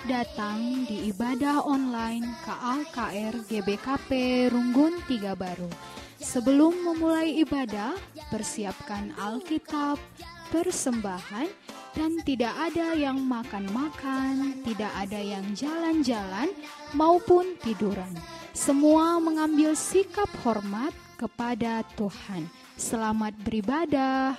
Selamat datang di ibadah online KAKR GBKP Runggun Tiga Baru. Sebelum memulai ibadah, persiapkan Alkitab, persembahan, dan tidak ada yang makan-makan, tidak ada yang jalan-jalan maupun tiduran. Semua mengambil sikap hormat kepada Tuhan. Selamat beribadah.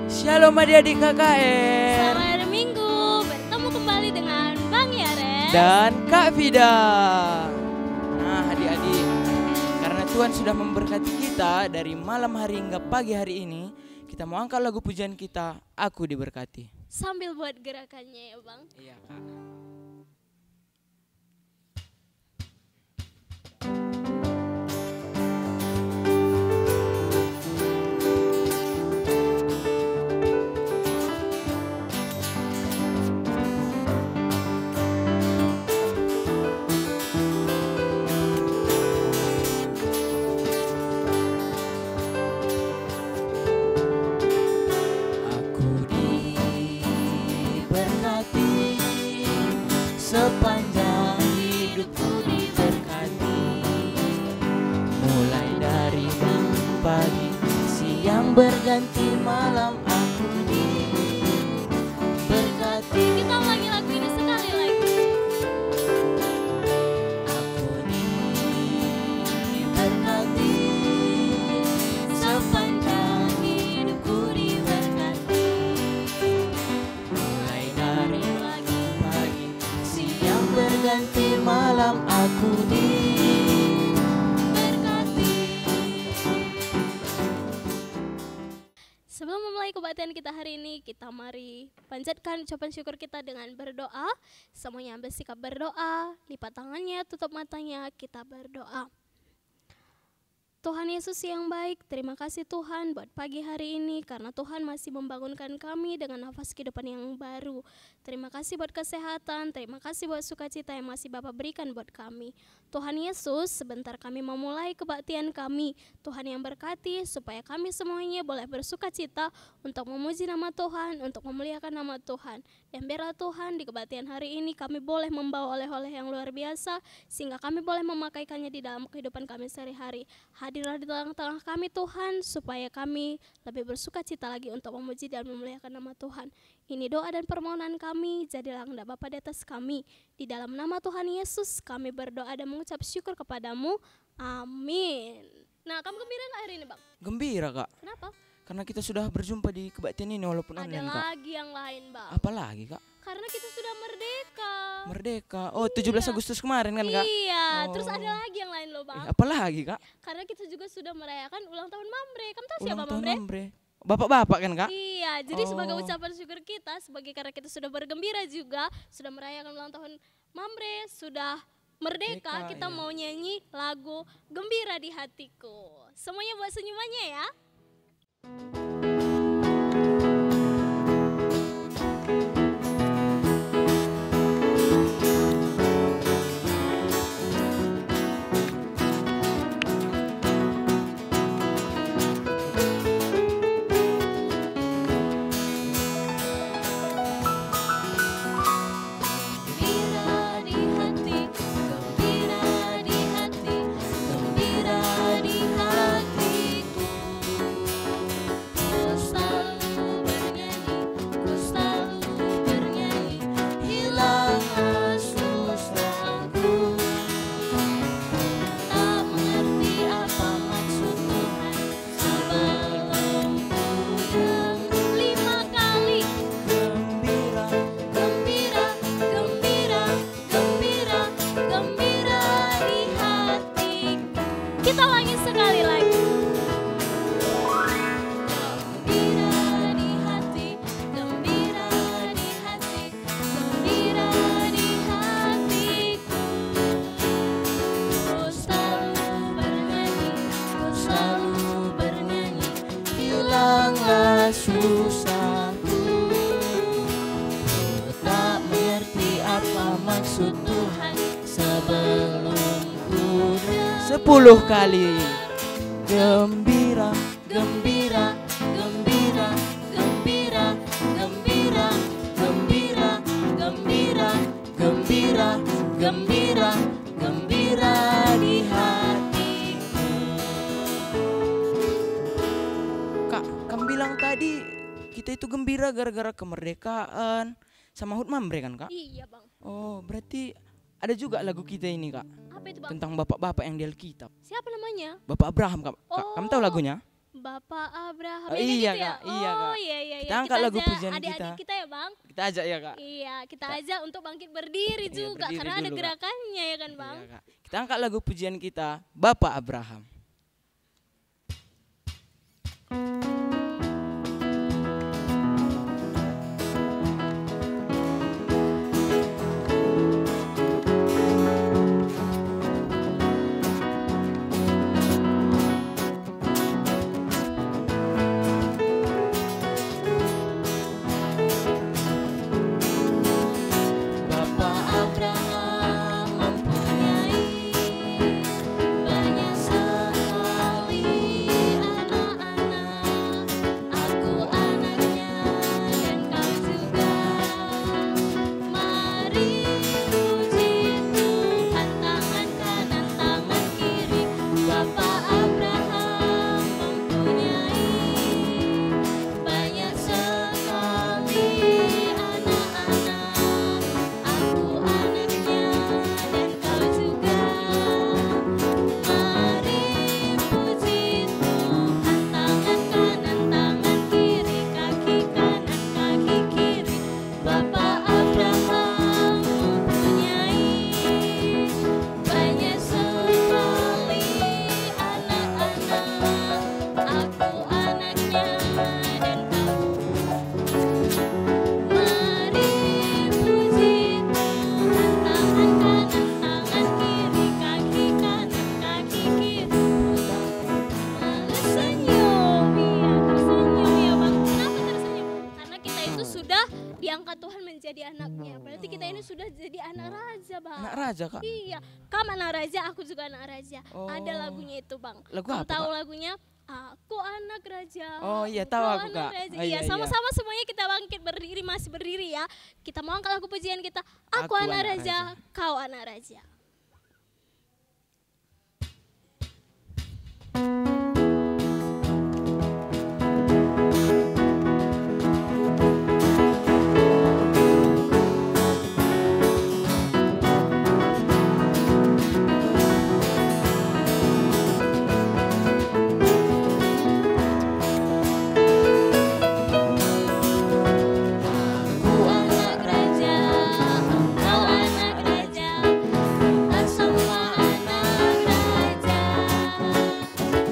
Shalom adik-adik KKR. Selamat hari Minggu, bertemu kembali dengan Bang Yaren Dan Kak Vida. Nah adik-adik, karena Tuhan sudah memberkati kita dari malam hari hingga pagi hari ini, kita mau angkat lagu pujian kita, Aku Diberkati. sambil buat gerakannya ya Bang. Iya Kak. Sepanjang hidupku diberkati, mulai dari pagi, siang berganti malam aku diberkati. Kita ulangi lagu ini sekali lagi. Aku diberkati, sepanjang hidupku diberkati, mulai dari pagi, siang berganti malam aku diberkati. Sebelum memulai kebaktian kita hari ini, kita mari panjatkan ucapan syukur kita dengan berdoa. Semuanya ambil sikap berdoa, lipat tangannya, tutup matanya, kita berdoa. Tuhan Yesus yang baik, terima kasih Tuhan buat pagi hari ini karena Tuhan masih membangunkan kami dengan nafas kehidupan yang baru. Terima kasih buat kesehatan, terima kasih buat sukacita yang masih Bapak berikan buat kami. Tuhan Yesus, sebentar kami memulai kebaktian kami. Tuhan yang berkati supaya kami semuanya boleh bersukacita untuk memuji nama Tuhan, untuk memuliakan nama Tuhan. Dan biarlah Tuhan di kebaktian hari ini kami boleh membawa oleh-oleh yang luar biasa sehingga kami boleh memakaikannya di dalam kehidupan kami sehari-hari. Hadirlah di tengah-tengah kami Tuhan, supaya kami lebih bersukacita lagi untuk memuji dan memuliakan nama Tuhan. Ini doa dan permohonan kami, jadilah kehendak Bapa di atas kami. Di dalam nama Tuhan Yesus kami berdoa dan mengucap syukur kepadamu. Amin. Nah, kamu gembira gak hari ini Bang? Gembira Kak, Kenapa? karena kita sudah berjumpa di kebaktian ini walaupun Ada online Kak. lagi yang lain Bang. Apa lagi Kak? Karena kita sudah merdeka. Merdeka. Oh 17 Agustus kemarin kan Kak? Iya, Oh. terus ada lagi yang lain loh Bang. Apa lagi Kak? Karena kita juga sudah merayakan ulang tahun Mambre. Kamu tahu Ulang siapa tahun Mambre? Mambre. Bapak-bapak kan Kak? Iya, jadi sebagai Oh. ucapan syukur kita, sebagai karena kita sudah bergembira juga, sudah merayakan ulang tahun Mambre, sudah merdeka, Merdeka, kita iya. mau nyanyi lagu Gembira di Hatiku. Semuanya buat senyumannya ya. Gembira di hati, gembira di hati, gembira di hatiku. maksud Tuhan sebelum ku 10 kali. Gembira, gembira, gembira, gembira, gembira, gembira, gembira, gembira, gembira, gembira di hatiku. Kak, kamu bilang tadi kita itu gembira gara-gara kemerdekaan sama HUT Mambre kan, Kak? Iya bang. Oh, berarti ada juga lagu kita ini, Kak, Apa itu bang? tentang bapak-bapak yang di Alkitab. Siapa namanya? Bapak Abraham, Kak. Kak, kamu tahu Oh. lagunya? Bapak Abraham. Oh, Yang kayak iya, gitu ya? Kak. Iya, Kak. Oh iya iya. Kita iya. angkat lagu ajak pujian adik-adik kita. kita ya bang. Kita ajak ya, Kak. Iya, kita ajak untuk bangkit berdiri Iya, juga berdiri karena ada dulu, Kak. gerakannya ya kan bang. Iya, Kak. Kita angkat lagu pujian kita, Bapak Abraham. Bapak Abraham mempunyai banyak sekali anak-anak. Aku anaknya dan kau juga. Mari puji Tuhan, tangan kanan, tangan kiri. Bapak Abraham mempunyai banyak sekali anak-anak. Aku anaknya dan kau juga. Mari puji Tuhan, tangan kanan, tangan kiri, kaki kanan, kaki kiri. Bapak Abraham mempunyai banyak sekali anak-anak. Aku anaknya dan kau. Mari puji Tuhan, tangan kanan, tangan kiri, kaki kanan, kaki kiri. Tersenyum, iya tersenyum ya bang. Kenapa tersenyum? Karena kita itu sudah diangkat Tuhan menjadi anaknya. Berarti kita ini sudah jadi anak raja bang. Anak raja, Kak. Iya, kamu anak raja, aku juga anak raja. Oh. Ada lagunya itu bang. Lagu Kamu apa, tahu Kak? lagunya? Aku anak raja. Oh, iya, tahu Kau aku, anak Kak. raja. Oh, Iya, iya, sama-sama semuanya kita bangkit berdiri, masih berdiri ya. Kita mau angkat lagu pujian kita. Aku anak raja, kau anak raja. Aku anak raja, kau anak raja, kita semua anak raja.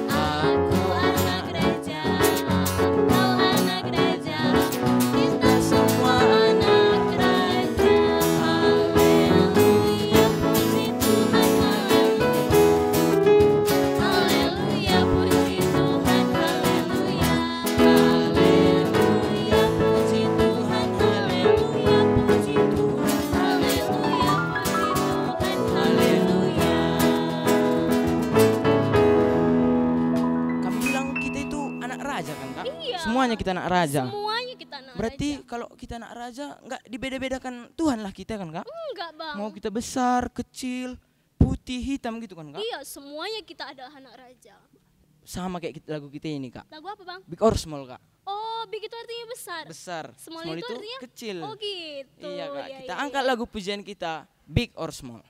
Aku anak raja, kau anak raja, kita semua anak raja. Haleluya, puji Tuhan, haleluya, puji Tuhan, haleluya, haleluya, puji Tuhan, haleluya, puji Tuhan, haleluya, puji Tuhan, haleluya. Kamu bilang kita itu anak raja kan, Kak? Iya. Semuanya kita anak raja. Semuanya kita anak Berarti raja. kalau kita anak raja nggak dibeda-bedakan Tuhan lah kita kan, Kak? Enggak bang. Mau kita besar, kecil, putih, hitam gitu kan, Kak? Iya, semuanya kita adalah anak raja. Sama kayak lagu kita ini, Kak. Lagu apa bang? Big or small, Kak. Oh, big itu artinya besar. Besar. Small itu artinya? kecil. Oh gitu. Iya, Kak. Iya, Kita iya, angkat iya. lagu pujian kita, Big or Small.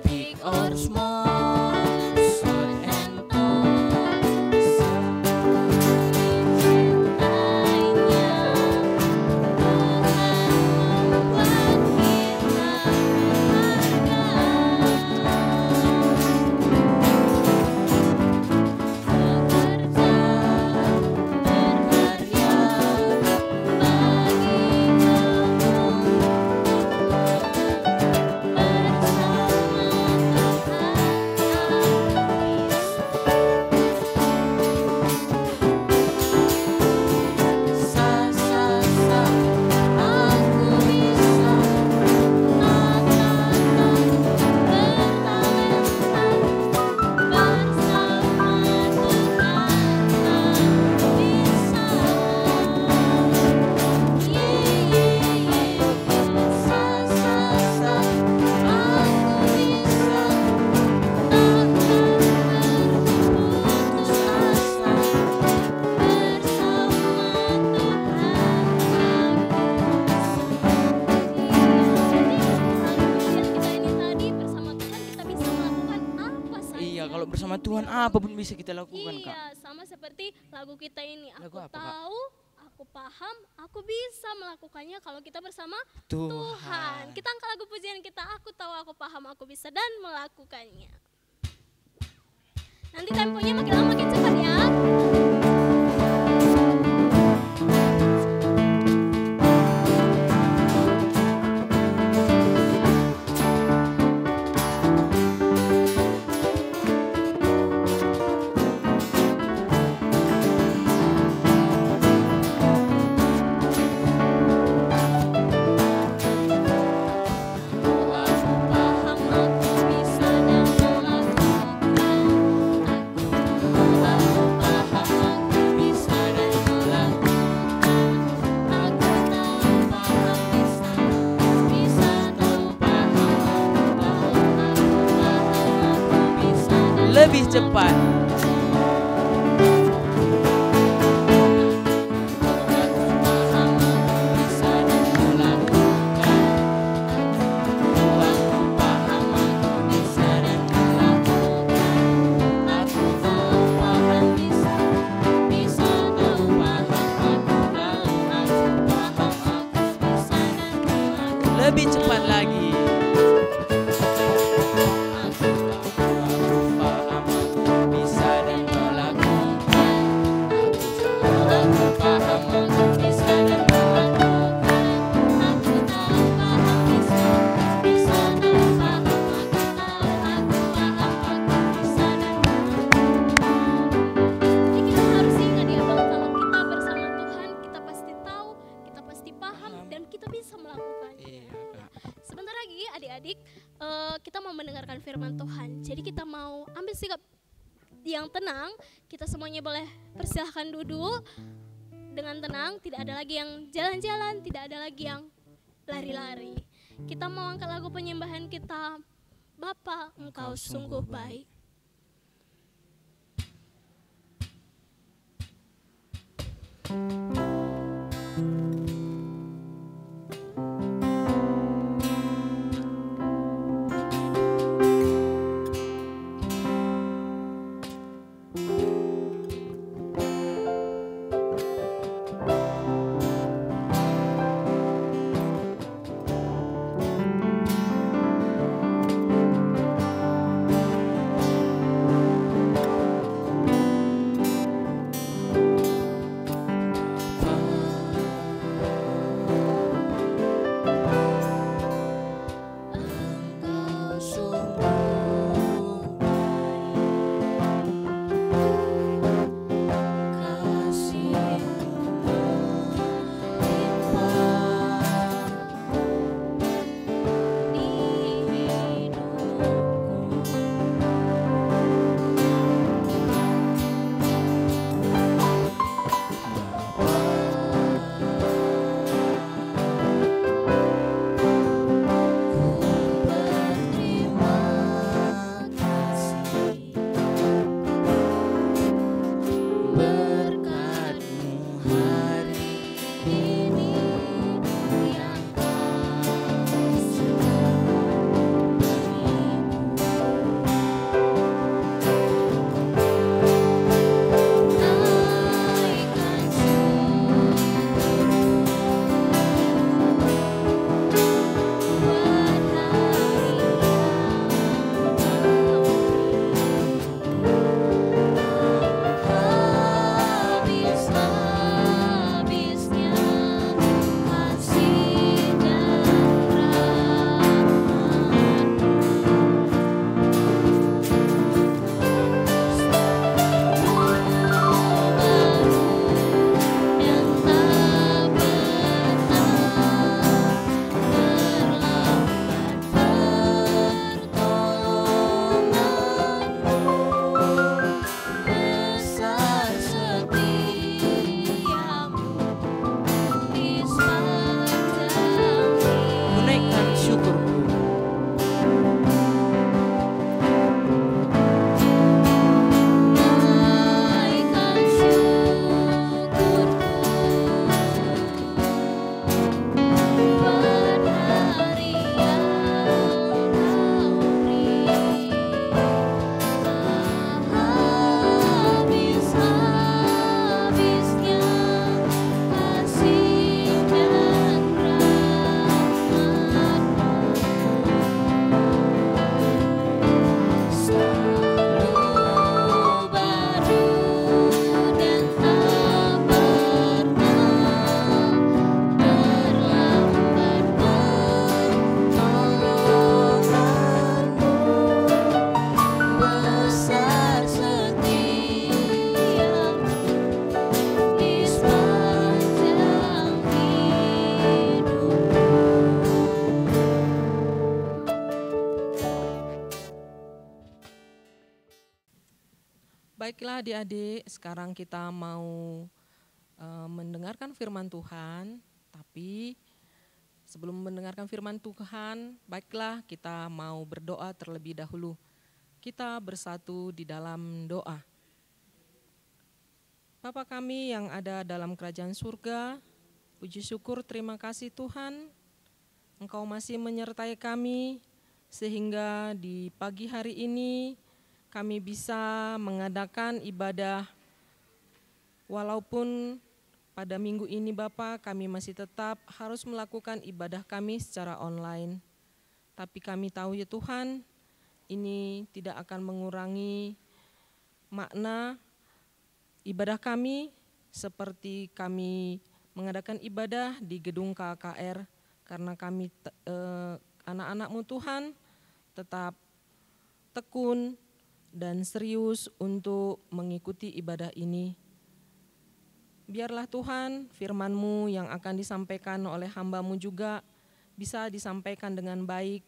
Big or small, short and tall, cintanya Tuhan membuat apapun bisa kita lakukan, Kak. Iya, sama seperti lagu kita ini. Lagu Aku apa, Kak? tahu, aku paham, aku bisa melakukannya kalau kita bersama Tuhan. Tuhan. Kita angkat lagu pujian kita, aku tahu, aku paham, aku bisa dan melakukannya. Nanti temponya makin lama makin cepat ya. Lebih cepat. Lebih cepat lagi. Jadi kita harus ingat ya bahwa kalau kita bersama Tuhan, kita pasti tahu, kita pasti paham, dan kita bisa melakukannya. Iya, Kak. Sebentar lagi adik-adik, kita mau mendengarkan firman Tuhan. Jadi kita mau ambil sikap yang tenang. Kita semuanya boleh persilahkan duduk dengan tenang. Tidak ada lagi yang jalan-jalan, tidak ada lagi yang lari-lari. Kita mau angkat lagu penyembahan kita. Bapa, Engkau sungguh baik. Baiklah adik-adik, sekarang kita mau mendengarkan firman Tuhan. Tapi sebelum mendengarkan firman Tuhan, baiklah kita mau berdoa terlebih dahulu. Kita bersatu di dalam doa. Bapa kami yang ada dalam kerajaan surga, puji syukur terima kasih Tuhan, Engkau masih menyertai kami sehingga di pagi hari ini kami bisa mengadakan ibadah. Walaupun pada minggu ini Bapa kami masih tetap harus melakukan ibadah kami secara online. Tapi kami tahu ya Tuhan, ini tidak akan mengurangi makna ibadah kami seperti kami mengadakan ibadah di gedung KKR. Karena kami anak-anak-Mu Tuhan tetap tekun dan serius untuk mengikuti ibadah ini. Biarlah Tuhan firman-Mu yang akan disampaikan oleh hamba-Mu juga bisa disampaikan dengan baik.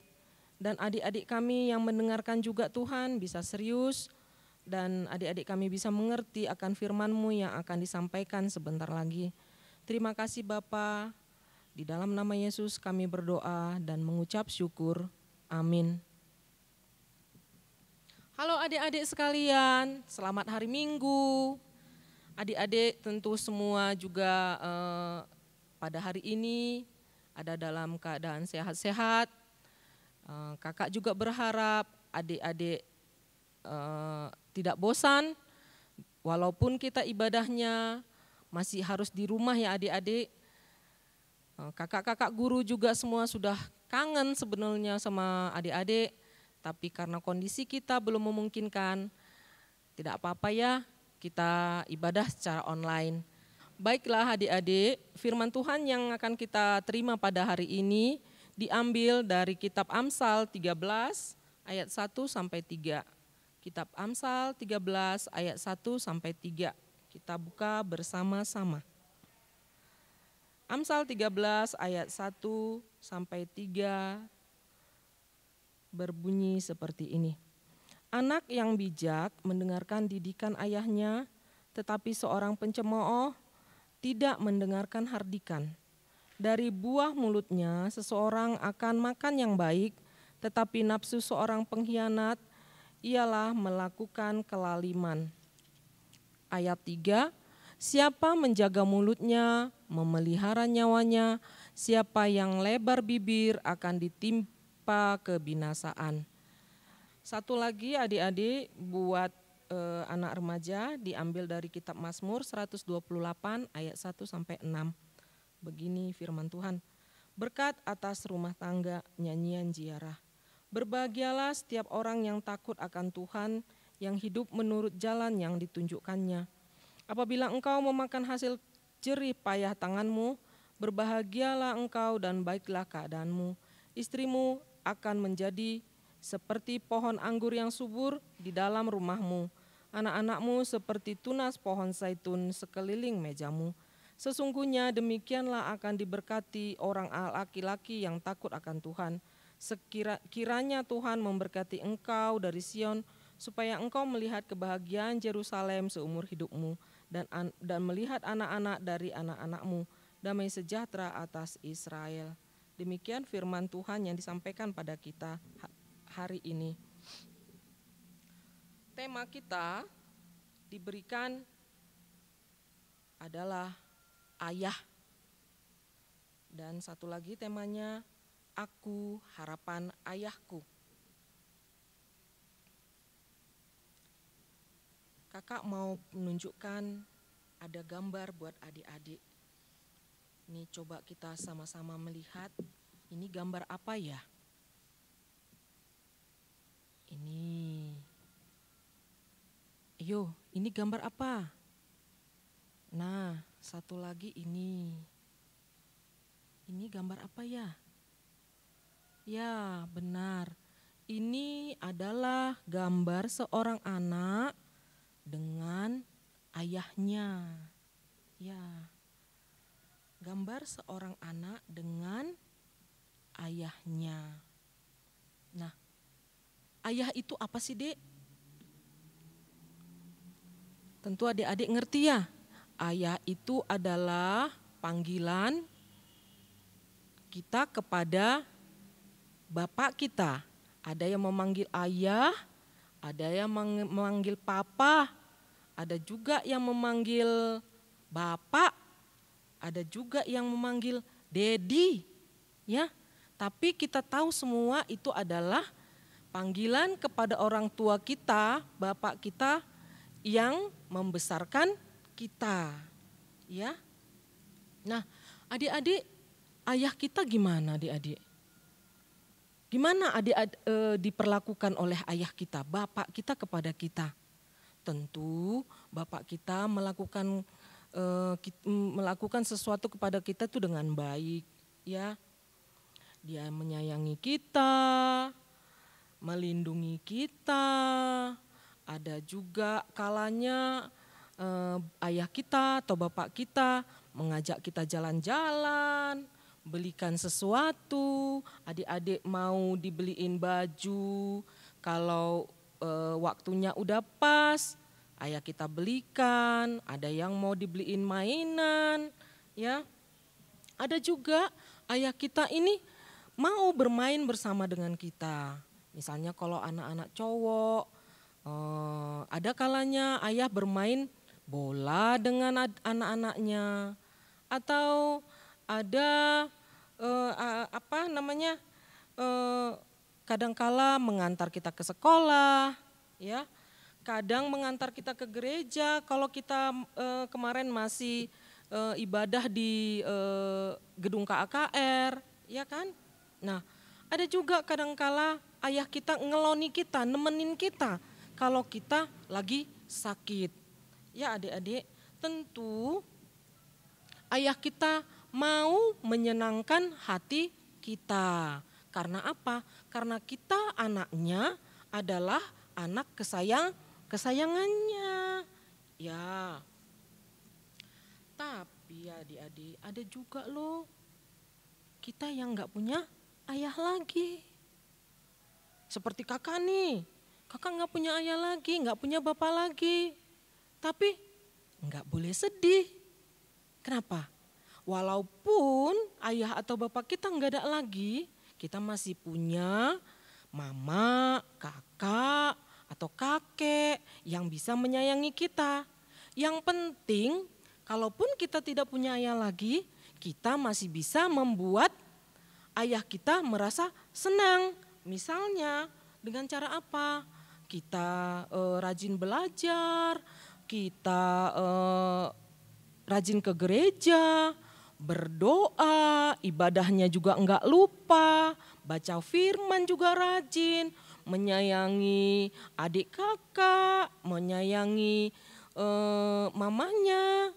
Dan adik-adik kami yang mendengarkan juga Tuhan bisa serius dan adik-adik kami bisa mengerti akan firman-Mu yang akan disampaikan sebentar lagi. Terima kasih Bapa, di dalam nama Yesus kami berdoa dan mengucap syukur. Amin. Halo adik-adik sekalian, selamat hari Minggu. Adik-adik tentu semua juga pada hari ini ada dalam keadaan sehat-sehat. Kakak juga berharap adik-adik tidak bosan, walaupun kita ibadahnya masih harus di rumah ya adik-adik. Kakak-kakak guru juga semua sudah kangen sebenarnya sama adik-adik, tapi karena kondisi kita belum memungkinkan, tidak apa-apa ya, kita ibadah secara online. Baiklah adik-adik, firman Tuhan yang akan kita terima pada hari ini diambil dari kitab Amsal 13 ayat 1 sampai 3. Kitab Amsal 13 ayat 1 sampai 3. Kita buka bersama-sama. Amsal 13 ayat 1 sampai 3 berbunyi seperti ini. Anak yang bijak mendengarkan didikan ayahnya, tetapi seorang pencemooh tidak mendengarkan hardikan. Dari buah mulutnya seseorang akan makan yang baik, tetapi nafsu seorang pengkhianat ialah melakukan kelaliman. Ayat 3, siapa menjaga mulutnya, memelihara nyawanya, siapa yang lebar bibir akan ditimpa kebinasaan. Satu lagi adik-adik buat anak remaja diambil dari kitab Mazmur 128 ayat 1 sampai 6. Begini firman Tuhan. Berkat atas rumah tangga nyanyian ziarah. Berbahagialah setiap orang yang takut akan Tuhan, yang hidup menurut jalan yang ditunjukkannya. Apabila engkau memakan hasil jerih payah tanganmu, berbahagialah engkau dan baiklah keadaanmu. Istrimu akan menjadi seperti pohon anggur yang subur di dalam rumahmu, anak-anakmu seperti tunas pohon zaitun sekeliling mejamu. Sesungguhnya demikianlah akan diberkati orang laki-laki yang takut akan Tuhan. Kiranya Tuhan memberkati engkau dari Sion, supaya engkau melihat kebahagiaan Yerusalem seumur hidupmu, dan melihat anak-anak dari anak-anakmu, damai sejahtera atas Israel. Demikian firman Tuhan yang disampaikan pada kita hari ini. Tema kita diberikan adalah ayah. Dan satu lagi temanya, aku harapan ayahku. Kakak mau menunjukkan ada gambar buat adik-adik. Ini coba kita sama-sama melihat, ini gambar apa ya? Ini gambar apa? Nah, satu lagi ini. Ini gambar apa ya? Ya, benar. Ini adalah gambar seorang anak dengan ayahnya. Ya. Gambar seorang anak dengan ayahnya. Nah, ayah itu apa sih, Dek? tentu adik-adik ngerti ya, ayah itu adalah panggilan kita kepada bapak kita. Ada yang memanggil ayah, ada yang memanggil papa, ada juga yang memanggil bapak, ada juga yang memanggil dedi, ya. Tapi kita tahu semua itu adalah panggilan kepada orang tua kita, bapak kita yang membesarkan kita, ya. Nah, adik-adik, ayah kita gimana adik-adik? Gimana diperlakukan oleh ayah kita, bapak kita kepada kita? Tentu bapak kita melakukan sesuatu kepada kita itu dengan baik, ya. Dia menyayangi kita, melindungi kita. Ada juga kalanya ayah kita atau bapak kita mengajak kita jalan-jalan, belikan sesuatu, adik-adik mau dibeliin baju, kalau waktunya udah pas, ayah kita belikan, ada yang mau dibeliin mainan, ya. Ada juga ayah kita ini mau bermain bersama dengan kita. Misalnya kalau anak-anak cowok, ada kalanya ayah bermain bola dengan anak-anaknya, atau ada kadangkala mengantar kita ke sekolah, ya. Kadang mengantar kita ke gereja kalau kita kemarin masih ibadah di gedung KAKR, ya kan? Nah, ada juga kadangkala ayah kita ngeloni kita, nemenin kita kalau kita lagi sakit. Ya adik-adik, tentu ayah kita mau menyenangkan hati kita. Karena apa? Karena kita anaknya adalah anak kesayangannya. Ya. Tapi adik-adik, ada juga loh kita yang gak punya ayah lagi. Seperti kakak nih, kakak gak punya ayah lagi, gak punya bapak lagi. Tapi gak boleh sedih. Kenapa? Walaupun ayah atau bapak kita gak ada lagi, kita masih punya mama, kakak, atau kakek yang bisa menyayangi kita. Yang penting, kalaupun kita tidak punya ayah lagi, kita masih bisa membuat ayah kita merasa senang. Misalnya dengan cara apa? Kita rajin belajar, kita rajin ke gereja, berdoa, ibadahnya juga enggak lupa, baca firman juga rajin, menyayangi adik kakak, menyayangi mamanya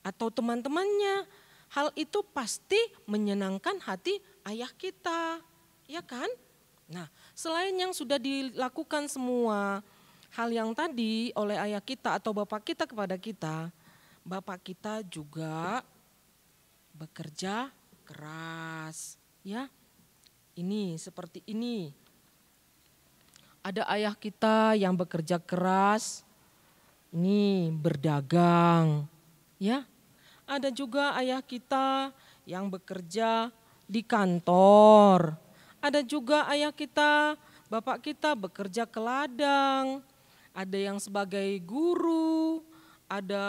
atau teman-temannya. Hal itu pasti menyenangkan hati ayah kita, ya kan? Nah, selain yang sudah dilakukan semua hal yang tadi oleh ayah kita atau bapak kita kepada kita, bapak kita juga bekerja keras, ya. Ini seperti ini. Ada ayah kita yang bekerja keras, ini berdagang, ya. Ada juga ayah kita yang bekerja di kantor. Ada juga ayah kita, bapak kita bekerja ke ladang. Ada yang sebagai guru, ada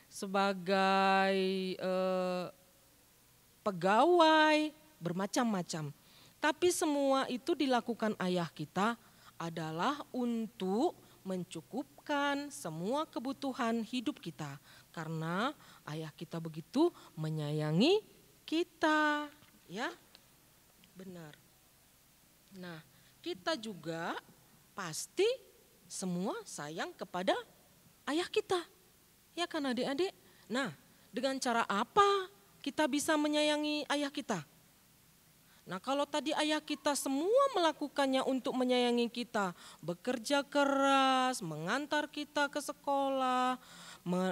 sebagai pegawai, bermacam-macam. Tapi semua itu dilakukan ayah kita adalah untuk mencukupkan semua kebutuhan hidup kita. Karena ayah kita begitu menyayangi kita, ya. Benar. Nah, kita juga pasti semua sayang kepada ayah kita. Ya kan adik-adik? Nah, dengan cara apa kita bisa menyayangi ayah kita? Nah, kalau tadi ayah kita semua melakukannya untuk menyayangi kita, bekerja keras, mengantar kita ke sekolah,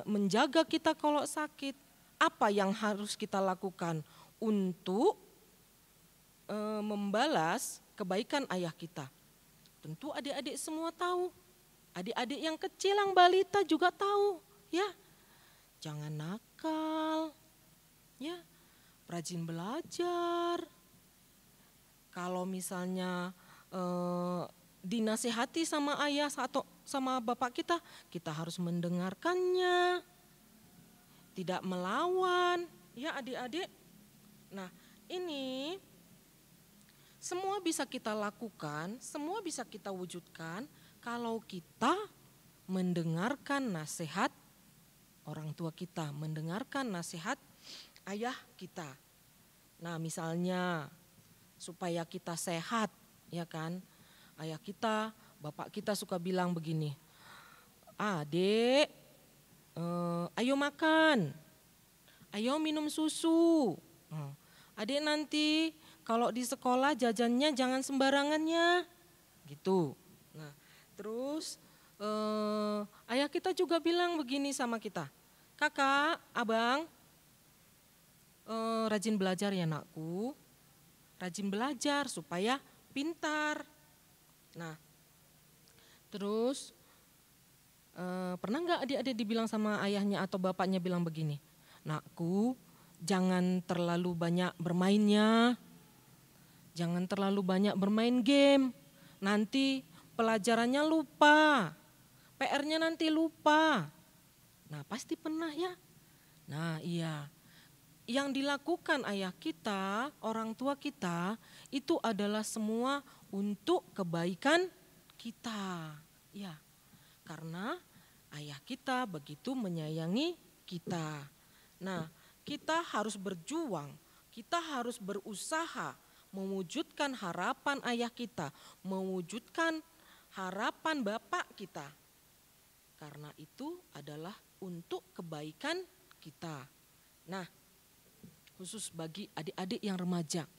menjaga kita kalau sakit, apa yang harus kita lakukan untuk membalas kebaikan ayah kita? Tentu adik-adik semua tahu. Adik-adik yang kecil, yang balita juga tahu, ya. Jangan nakal, ya. Rajin belajar. Kalau misalnya dinasihati sama ayah atau sama bapak kita, kita harus mendengarkannya. Tidak melawan, ya adik-adik. Nah, ini semua bisa kita lakukan, semua bisa kita wujudkan kalau kita mendengarkan nasihat orang tua kita, mendengarkan nasihat ayah kita. Nah, misalnya supaya kita sehat, ya kan? Ayah kita, bapak kita suka bilang begini, "Adik, ayo makan, ayo minum susu. Adik nanti kalau di sekolah jajannya jangan sembarangannya." Gitu. Nah, terus ayah kita juga bilang begini sama kita, "Kakak, abang, rajin belajar ya nakku, rajin belajar supaya pintar." Nah, terus pernah nggak adik-adik dibilang sama ayahnya atau bapaknya bilang begini, "Nakku, jangan terlalu banyak bermainnya, jangan terlalu banyak bermain game, nanti pelajarannya lupa, PR-nya nanti lupa." Nah, pasti pernah ya. Nah, iya. Yang dilakukan ayah kita, orang tua kita, itu adalah semua untuk kebaikan kita. Ya, karena ayah kita begitu menyayangi kita. Nah, kita harus berjuang, kita harus berusaha mewujudkan harapan ayah kita, mewujudkan harapan bapak kita. Karena itu adalah untuk kebaikan kita. Nah, khusus bagi adik-adik yang remaja,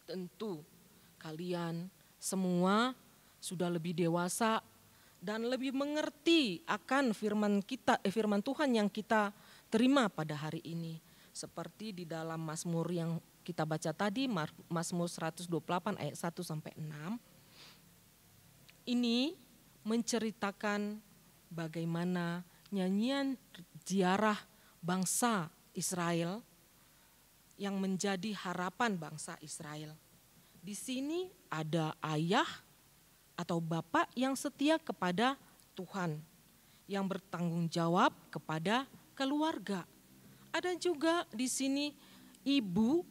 tentu kalian semua sudah lebih dewasa dan lebih mengerti akan firman Tuhan yang kita terima pada hari ini. Seperti di dalam Mazmur yang kita baca tadi, Mazmur 128 ayat 1 sampai 6. Ini menceritakan bagaimana nyanyian ziarah bangsa Israel yang menjadi harapan bangsa Israel. Di sini ada ayah atau bapak yang setia kepada Tuhan, yang bertanggung jawab kepada keluarga. Ada juga di sini ibu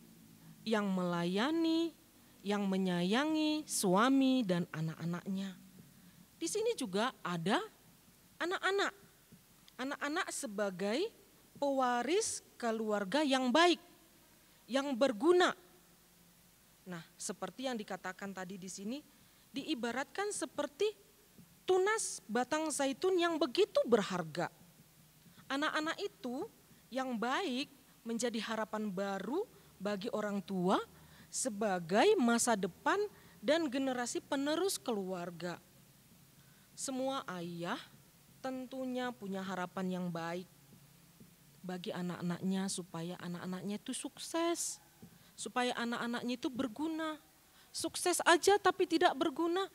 yang melayani, yang menyayangi suami dan anak-anaknya. Di sini juga ada anak-anak. Anak-anak sebagai pewaris keluarga yang baik, yang berguna. Nah, seperti yang dikatakan tadi di sini, diibaratkan seperti tunas batang zaitun yang begitu berharga. Anak-anak itu yang baik menjadi harapan baru bagi orang tua sebagai masa depan dan generasi penerus keluarga. Semua ayah tentunya punya harapan yang baik bagi anak-anaknya supaya anak-anaknya itu sukses, supaya anak-anaknya itu berguna. Sukses aja tapi tidak berguna,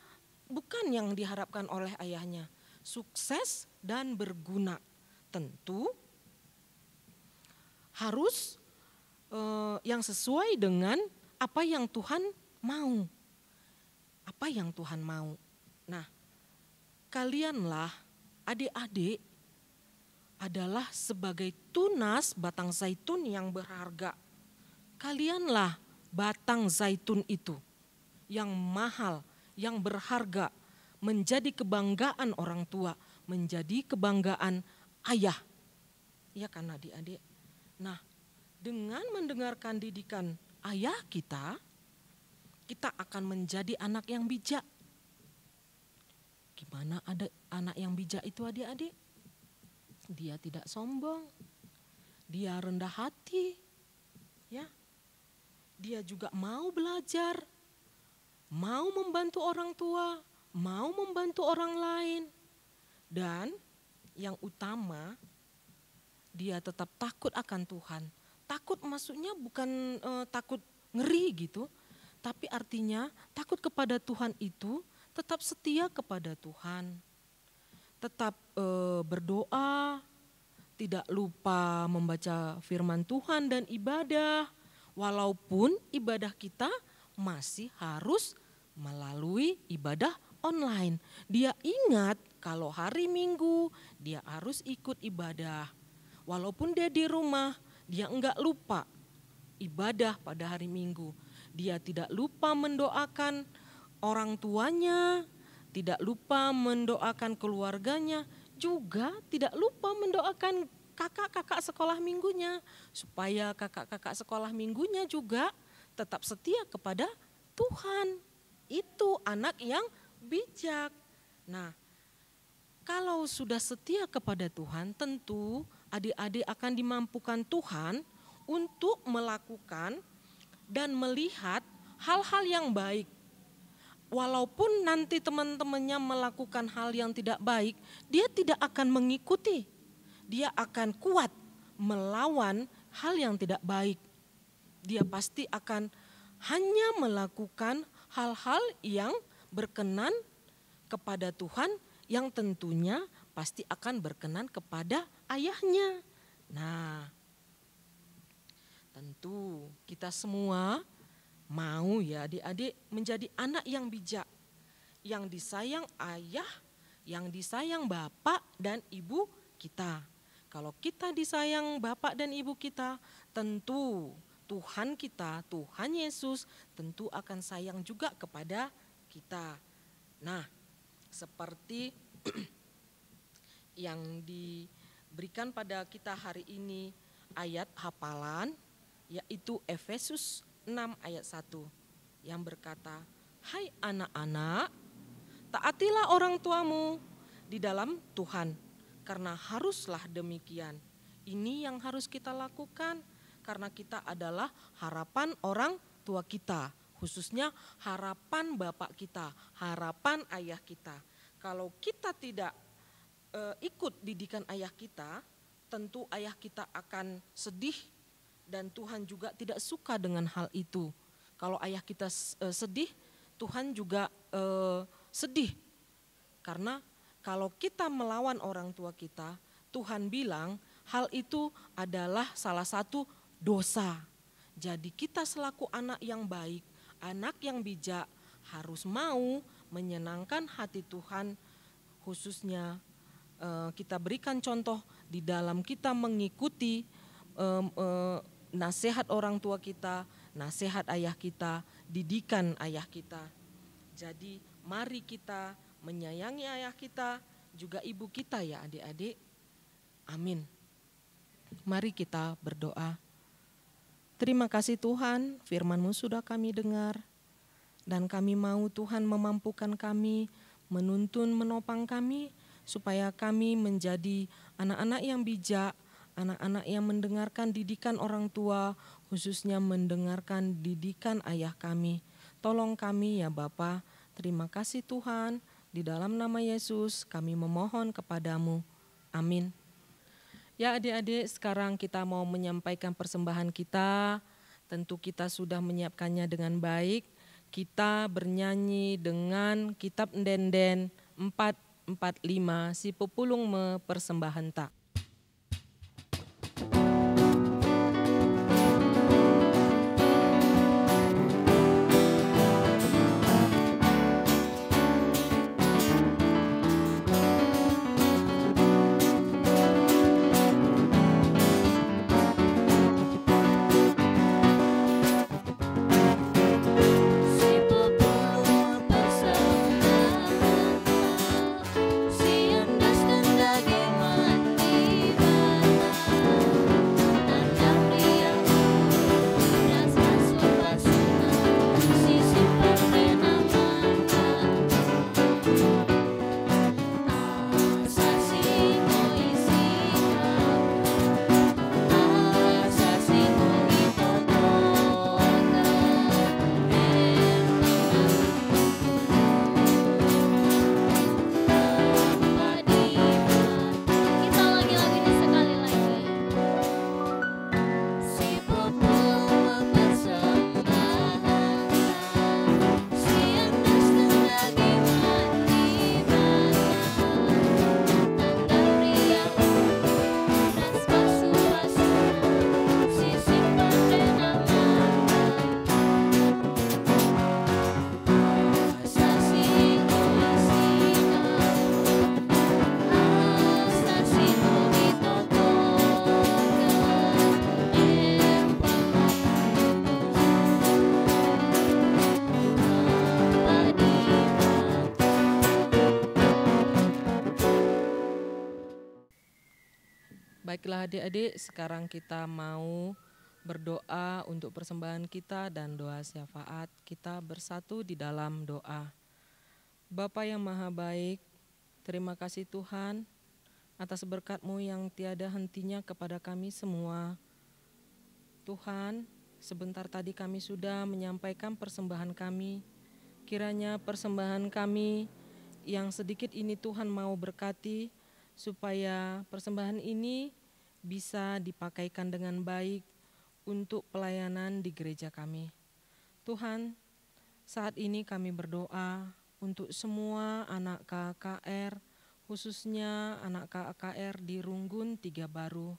bukan yang diharapkan oleh ayahnya. Sukses dan berguna tentu harus yang sesuai dengan apa yang Tuhan mau. Apa yang Tuhan mau. Nah, kalianlah adik-adik adalah sebagai tunas batang zaitun yang berharga. Kalianlah batang zaitun itu yang mahal, yang berharga, menjadi kebanggaan orang tua, menjadi kebanggaan ayah. Ya kan adik-adik? Nah, dengan mendengarkan didikan ayah kita, kita akan menjadi anak yang bijak. Gimana ada anak yang bijak itu adik-adik? Dia tidak sombong, dia rendah hati, ya. Dia juga mau belajar, mau membantu orang tua, mau membantu orang lain. Dan yang utama, dia tetap takut akan Tuhan. Takut maksudnya bukan takut ngeri gitu, tapi artinya takut kepada Tuhan itu tetap setia kepada Tuhan. tetap berdoa, tidak lupa membaca firman Tuhan dan ibadah, walaupun ibadah kita masih harus melalui ibadah online. Dia ingat kalau hari Minggu dia harus ikut ibadah. Walaupun dia di rumah, dia enggak lupa ibadah pada hari Minggu. Dia tidak lupa mendoakan orang tuanya, tidak lupa mendoakan keluarganya, juga tidak lupa mendoakan kakak-kakak sekolah minggunya, supaya kakak-kakak sekolah minggunya juga tetap setia kepada Tuhan. Itu anak yang bijak. Nah, kalau sudah setia kepada Tuhan, tentu adik-adik akan dimampukan Tuhan untuk melakukan dan melihat hal-hal yang baik. Walaupun nanti teman-temannya melakukan hal yang tidak baik, dia tidak akan mengikuti. Dia akan kuat melawan hal yang tidak baik. Dia pasti akan hanya melakukan hal-hal yang berkenan kepada Tuhan, yang tentunya pasti akan berkenan kepada ayahnya. Nah, tentu kita semua mau ya adik-adik menjadi anak yang bijak, yang disayang ayah, yang disayang bapak dan ibu kita. Kalau kita disayang bapak dan ibu kita, tentu Tuhan kita, Tuhan Yesus tentu akan sayang juga kepada kita. Nah, seperti yang diberikan pada kita hari ini ayat hafalan, yaitu Efesus 6 ayat 1 yang berkata, "Hai anak-anak, taatilah orang tuamu di dalam Tuhan, karena haruslah demikian." Ini yang harus kita lakukan karena kita adalah harapan orang tua kita, khususnya harapan bapak kita, harapan ayah kita. Kalau kita tidak ikut didikan ayah kita, tentu ayah kita akan sedih dan Tuhan juga tidak suka dengan hal itu. Kalau ayah kita sedih, Tuhan juga sedih. Karena kalau kita melawan orang tua kita, Tuhan bilang hal itu adalah salah satu dosa. Jadi kita selaku anak yang baik, anak yang bijak, harus mau menyenangkan hati Tuhan, khususnya kita berikan contoh di dalam kita mengikuti nasihat orang tua kita, nasihat ayah kita, didikan ayah kita. Jadi mari kita menyayangi ayah kita, juga ibu kita ya adik-adik. Amin. Mari kita berdoa. Terima kasih Tuhan, firman-Mu sudah kami dengar. Dan kami mau Tuhan memampukan kami, menuntun, menopang kami, supaya kami menjadi anak-anak yang bijak, anak-anak yang mendengarkan didikan orang tua, khususnya mendengarkan didikan ayah kami. Tolong kami ya Bapa. Terima kasih Tuhan, di dalam nama Yesus kami memohon kepadamu. Amin. Ya adik-adik, sekarang kita mau menyampaikan persembahan kita. Tentu kita sudah menyiapkannya dengan baik. Kita bernyanyi dengan kitab Ndenden 445, si pepulung me persembahan tak. Si endas dan daging mati Baiklah adik-adik, sekarang kita mau berdoa untuk persembahan kita dan doa syafaat. Kita bersatu di dalam doa. Bapa yang Maha Baik, terima kasih Tuhan atas berkat-Mu yang tiada hentinya kepada kami semua. Tuhan, sebentar tadi kami sudah menyampaikan persembahan kami. Kiranya persembahan kami yang sedikit ini Tuhan mau berkati, supaya persembahan ini bisa dipakaikan dengan baik untuk pelayanan di gereja kami. Tuhan, saat ini kami berdoa untuk semua anak KKR, khususnya anak KKR di Runggun 3 Baru.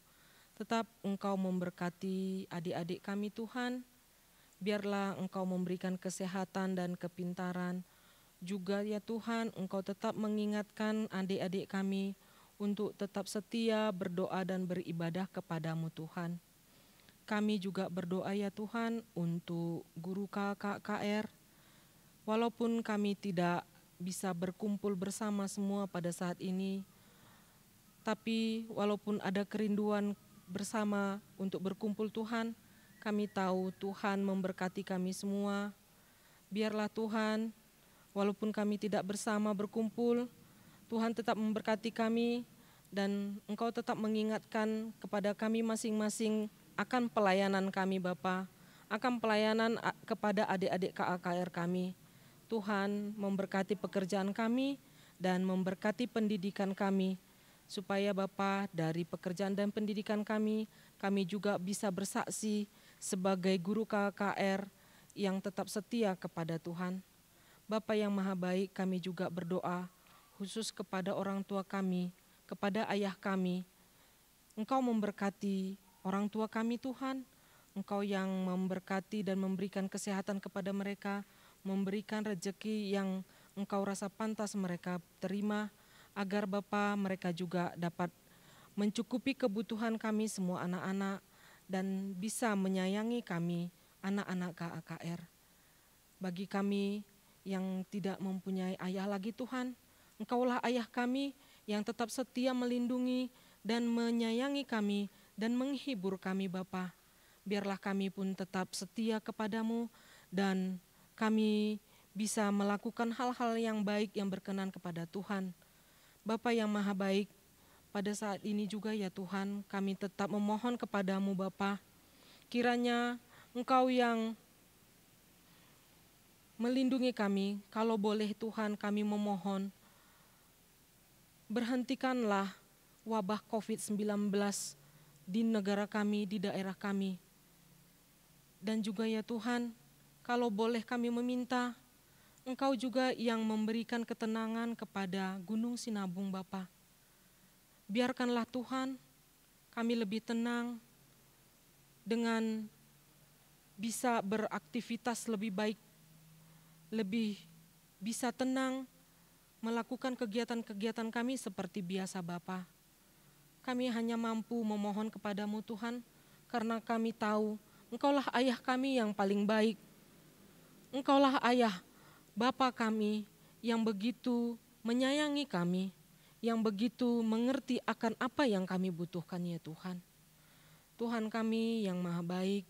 Tetap Engkau memberkati adik-adik kami Tuhan, biarlah Engkau memberikan kesehatan dan kepintaran. Juga ya Tuhan, Engkau tetap mengingatkan adik-adik kami untuk tetap setia berdoa dan beribadah kepadamu Tuhan. Kami juga berdoa ya Tuhan untuk guru KKR. Walaupun kami tidak bisa berkumpul bersama semua pada saat ini, tapi walaupun ada kerinduan bersama untuk berkumpul Tuhan, kami tahu Tuhan memberkati kami semua. Biarlah Tuhan, walaupun kami tidak bersama berkumpul, Tuhan tetap memberkati kami dan Engkau tetap mengingatkan kepada kami masing-masing akan pelayanan kami Bapa, akan pelayanan kepada adik-adik KKR kami. Tuhan memberkati pekerjaan kami dan memberkati pendidikan kami, supaya Bapa dari pekerjaan dan pendidikan kami juga bisa bersaksi sebagai guru KKR yang tetap setia kepada Tuhan. Bapa yang Maha Baik, kami juga berdoa khusus kepada orang tua kami, kepada ayah kami. Engkau memberkati orang tua kami Tuhan, Engkau yang memberkati dan memberikan kesehatan kepada mereka, memberikan rezeki yang Engkau rasa pantas mereka terima, agar Bapa mereka juga dapat mencukupi kebutuhan kami semua anak-anak dan bisa menyayangi kami anak-anak KKR. Bagi kami yang tidak mempunyai ayah lagi Tuhan, Engkaulah ayah kami yang tetap setia melindungi dan menyayangi kami dan menghibur kami Bapa. Biarlah kami pun tetap setia kepadamu dan kami bisa melakukan hal-hal yang baik yang berkenan kepada Tuhan. Bapa yang Maha Baik, pada saat ini juga ya Tuhan, kami tetap memohon kepadamu Bapa, kiranya Engkau yang melindungi kami. Kalau boleh Tuhan, kami memohon, berhentikanlah wabah COVID-19 di negara kami, di daerah kami. Dan juga ya Tuhan, kalau boleh kami meminta, Engkau juga yang memberikan ketenangan kepada Gunung Sinabung Bapa. Biarkanlah Tuhan, kami lebih tenang dengan bisa beraktivitas lebih baik, lebih bisa tenang melakukan kegiatan-kegiatan kami seperti biasa Bapa. Kami hanya mampu memohon kepadamu Tuhan, karena kami tahu Engkaulah ayah kami yang paling baik. Engkaulah ayah Bapa kami yang begitu menyayangi kami, yang begitu mengerti akan apa yang kami butuhkan ya Tuhan. Tuhan kami yang Maha Baik,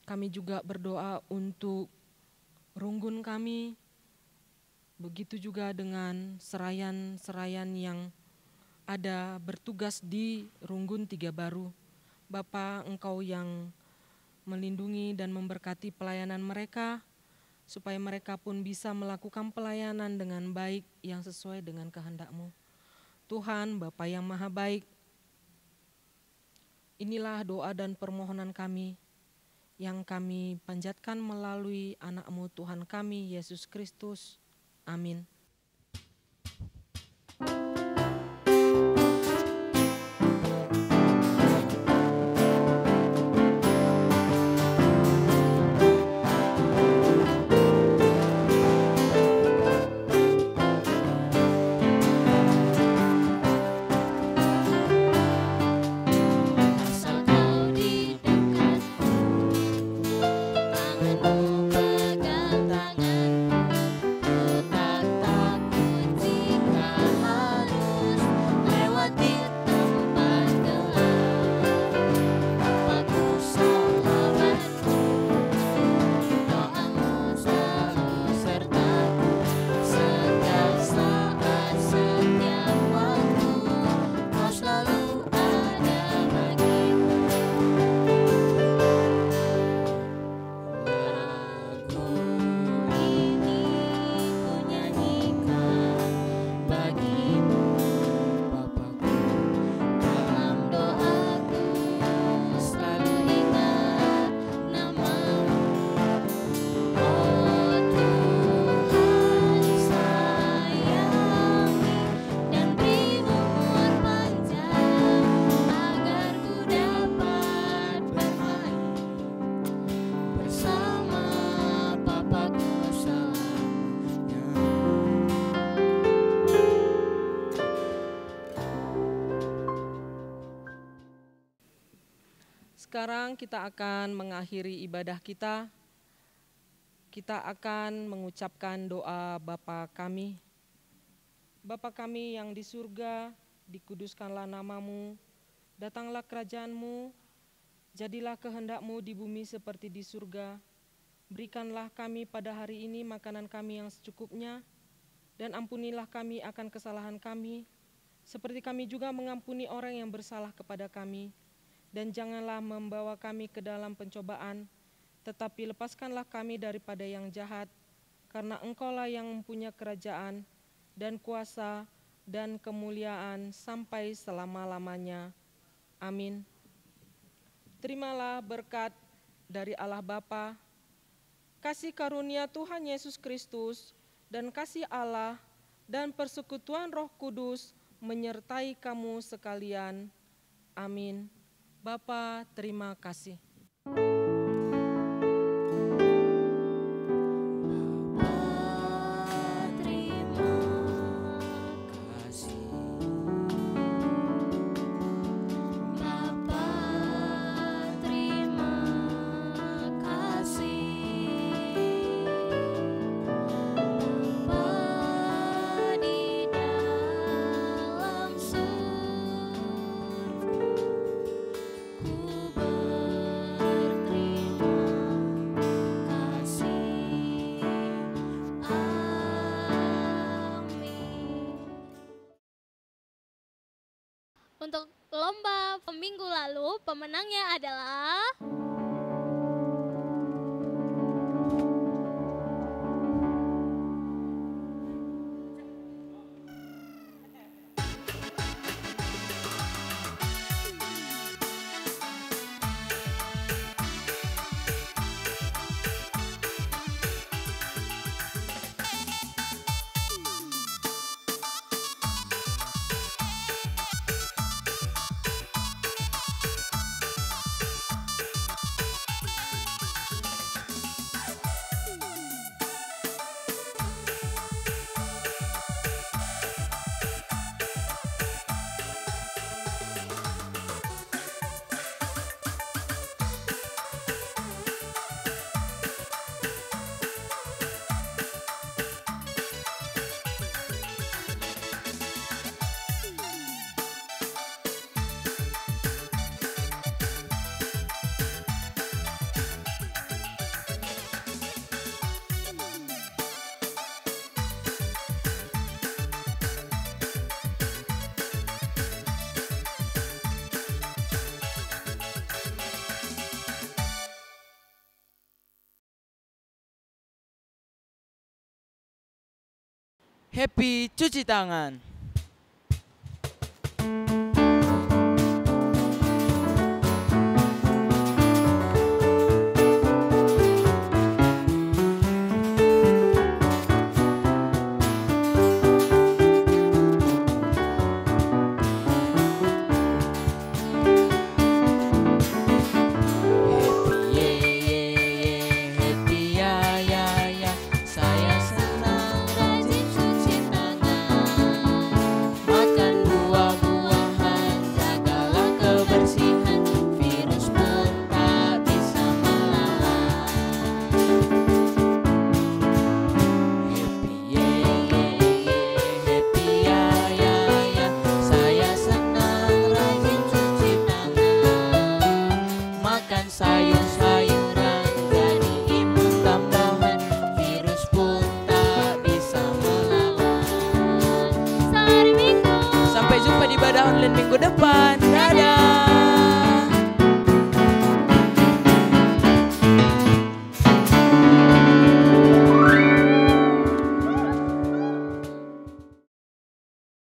kami juga berdoa untuk Runggun kami, begitu juga dengan serayan-serayan yang ada bertugas di Runggun 3 Baru. Bapa, Engkau yang melindungi dan memberkati pelayanan mereka, supaya mereka pun bisa melakukan pelayanan dengan baik yang sesuai dengan kehendak-Mu. Tuhan, Bapa yang Maha Baik, inilah doa dan permohonan kami yang kami panjatkan melalui anak-Mu Tuhan kami, Yesus Kristus. Amin. Tanganmu pegang tanganku, tak Sekarang kita akan mengakhiri ibadah kita. Kita akan mengucapkan doa Bapa kami. Bapa kami yang di surga, dikuduskanlah namamu, datanglah kerajaanmu, jadilah kehendak-Mu di bumi seperti di surga. Berikanlah kami pada hari ini makanan kami yang secukupnya, dan ampunilah kami akan kesalahan kami, seperti kami juga mengampuni orang yang bersalah kepada kami. Dan janganlah membawa kami ke dalam pencobaan, tetapi lepaskanlah kami daripada yang jahat, karena Engkau-Lah yang mempunyai kerajaan dan kuasa dan kemuliaan sampai selama-lamanya. Amin. Terimalah berkat dari Allah Bapa, kasih karunia Tuhan Yesus Kristus, dan kasih Allah dan persekutuan Roh Kudus menyertai kamu sekalian. Amin. Bapa, terima kasih. Untuk lomba minggu lalu, pemenangnya adalah Happy cuci tangan. Sampai jumpa di ibadah online minggu depan. Dadah.